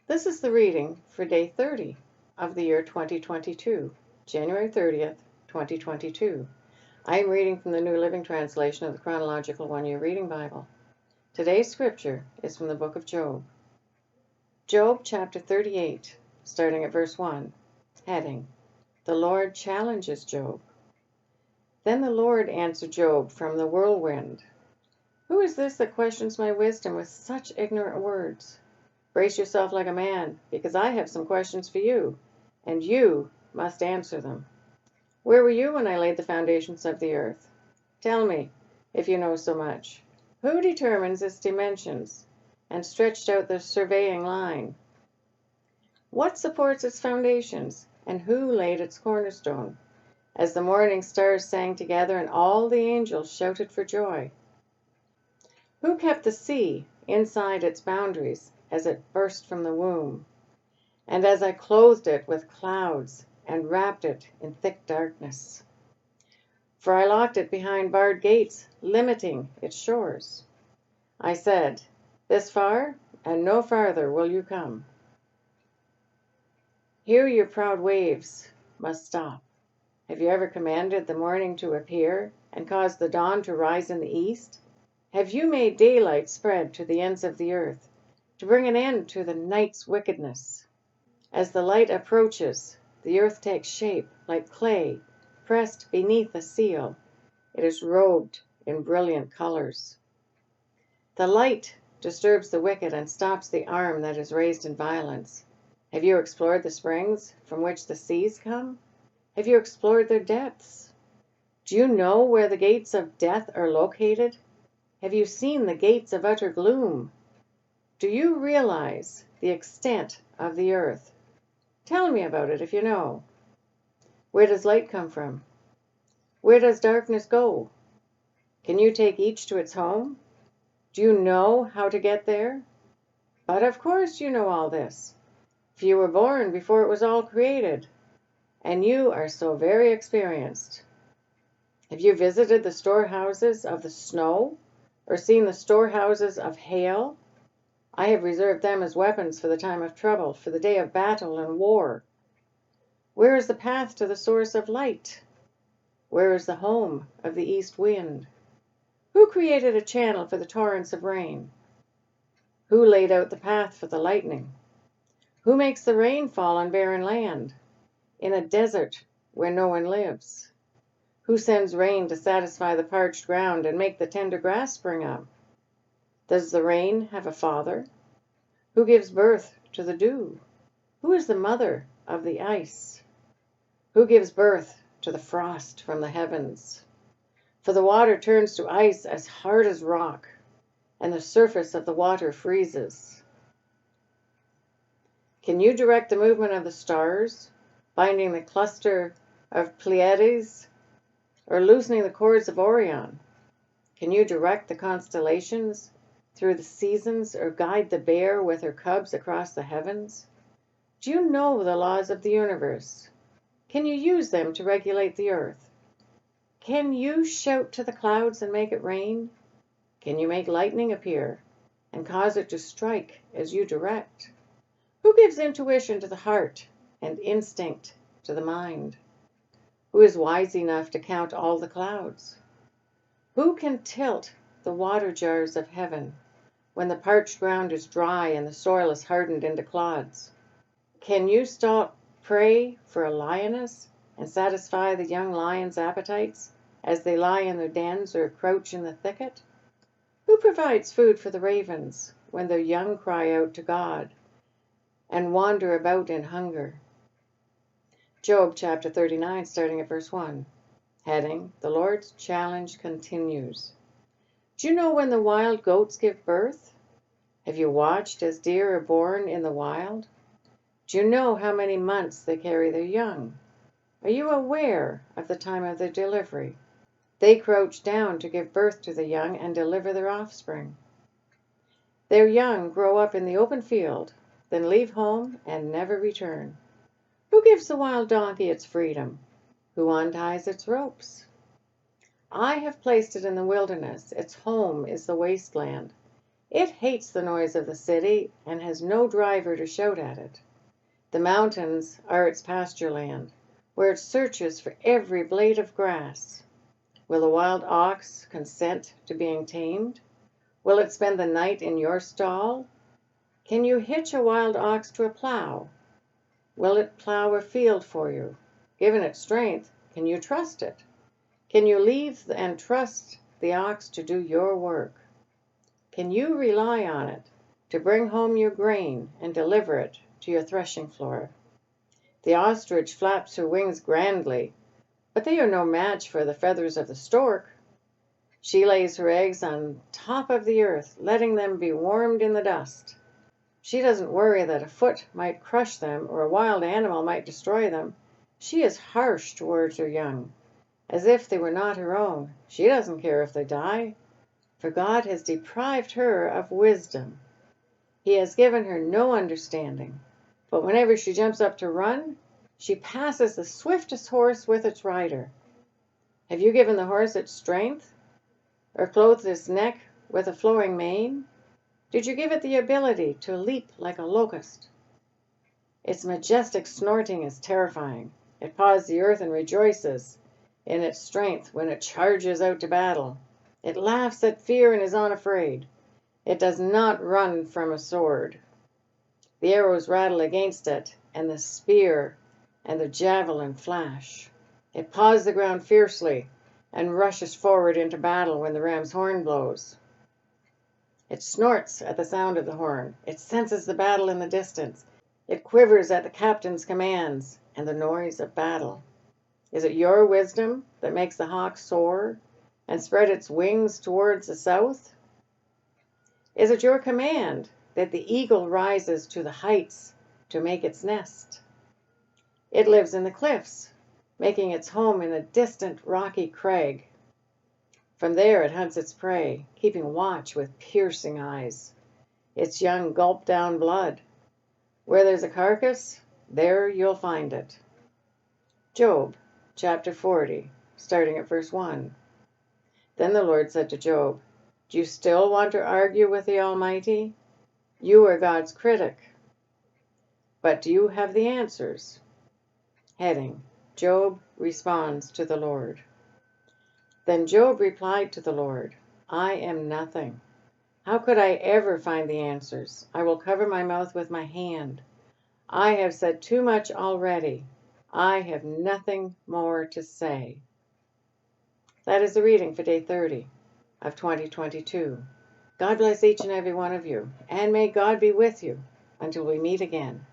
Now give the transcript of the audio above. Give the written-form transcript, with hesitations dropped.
This is the reading for day 30 of the year 2022, January 30th, 2022. I am reading from the New Living Translation of the Chronological One-Year Reading Bible. Today's scripture is from the book of Job. Job chapter 38, starting at verse 1. Heading: The Lord challenges Job. Then the Lord answered Job from the whirlwind. Who is this that questions my wisdom with such ignorant words? Brace yourself like a man, because I have some questions for you, and you must answer them. Where were you when I laid the foundations of the earth? Tell me, if you know so much. Who determines its dimensions and stretched out the surveying line? What supports its foundations, and who laid its cornerstone? As the morning stars sang together and all the angels shouted for joy. Who kept the sea inside its boundaries as it burst from the womb, and as I clothed it with clouds and wrapped it in thick darkness? For I locked it behind barred gates, limiting its shores. I said, this far and no farther will you come. Here your proud waves must stop. Have you ever commanded the morning to appear and caused the dawn to rise in the east? Have you made daylight spread to the ends of the earth, to bring an end to the night's wickedness? As the light approaches, the earth takes shape like clay pressed beneath a seal. It is robed in brilliant colors. The light disturbs the wicked and stops the arm that is raised in violence. Have you explored the springs from which the seas come? Have you explored their depths? Do you know where the gates of death are located? Have you seen the gates of utter gloom? Do you realize the extent of the earth? Tell me about it if you know. Where does light come from? Where does darkness go? Can you take each to its home? Do you know how to get there? But of course you know all this, for you were born before it was all created, and you are so very experienced. Have you visited the storehouses of the snow, or seen the storehouses of hail? I have reserved them as weapons for the time of trouble, for the day of battle and war. Where is the path to the source of light? Where is the home of the east wind? Who created a channel for the torrents of rain? Who laid out the path for the lightning? Who makes the rain fall on barren land, in a desert where no one lives? Who sends rain to satisfy the parched ground and make the tender grass spring up? Does the rain have a father? Who gives birth to the dew? Who is the mother of the ice? Who gives birth to the frost from the heavens? For the water turns to ice as hard as rock, and the surface of the water freezes. Can you direct the movement of the stars, binding the cluster of Pleiades, or loosening the cords of Orion? Can you direct the constellations through the seasons, or guide the bear with her cubs across the heavens? Do you know the laws of the universe? Can you use them to regulate the earth? Can you shout to the clouds and make it rain? Can you make lightning appear and cause it to strike as you direct? Who gives intuition to the heart and instinct to the mind? Who is wise enough to count all the clouds? Who can tilt the water jars of heaven when the parched ground is dry and the soil is hardened into clods? Can you stop prey for a lioness and satisfy the young lion's appetites as they lie in their dens or crouch in the thicket? Who provides food for the ravens when their young cry out to God and wander about in hunger? Job chapter 39, starting at verse 1. Heading: The Lord's challenge continues. Do you know when the wild goats give birth? Have you watched as deer are born in the wild? Do you know how many months they carry their young? Are you aware of the time of their delivery? They crouch down to give birth to the young and deliver their offspring. Their young grow up in the open field, then leave home and never return. Who gives the wild donkey its freedom? Who unties its ropes? I have placed it in the wilderness. Its home is the wasteland. It hates the noise of the city and has no driver to shout at it. The mountains are its pasture land, where it searches for every blade of grass. Will the wild ox consent to being tamed? Will it spend the night in your stall? Can you hitch a wild ox to a plow? Will it plow a field for you? Given its strength, can you trust it? Can you leave and trust the ox to do your work? Can you rely on it to bring home your grain and deliver it to your threshing floor? The ostrich flaps her wings grandly, but they are no match for the feathers of the stork. She lays her eggs on top of the earth, letting them be warmed in the dust. She doesn't worry that a foot might crush them or a wild animal might destroy them. She is harsh towards her young, as if they were not her own. She doesn't care if they die, for God has deprived her of wisdom. He has given her no understanding, but whenever she jumps up to run, she passes the swiftest horse with its rider. Have you given the horse its strength, or clothed its neck with a flowing mane? Did you give it the ability to leap like a locust? Its majestic snorting is terrifying. It paws the earth and rejoices in its strength when it charges out to battle. It laughs at fear and is unafraid. It does not run from a sword. The arrows rattle against it, and the spear and the javelin flash. It paws the ground fiercely and rushes forward into battle when the ram's horn blows. It snorts at the sound of the horn. It senses the battle in the distance. It quivers at the captain's commands and the noise of battle. Is it your wisdom that makes the hawk soar and spread its wings towards the south? Is it your command that the eagle rises to the heights to make its nest? It lives in the cliffs, making its home in a distant rocky crag. From there it hunts its prey, keeping watch with piercing eyes. Its young gulp down blood. Where there's a carcass, there you'll find it. Job chapter 40, starting at verse 1. Then the Lord said to Job, "Do you still want to argue with the Almighty? You are God's critic. But do you have the answers?" Heading: Job responds to the Lord. Then Job replied to the Lord, "I am nothing. How could I ever find the answers? I will cover my mouth with my hand. I have said too much already. I have nothing more to say." That is the reading for day 30 of 2022. God bless each and every one of you, and may God be with you until we meet again.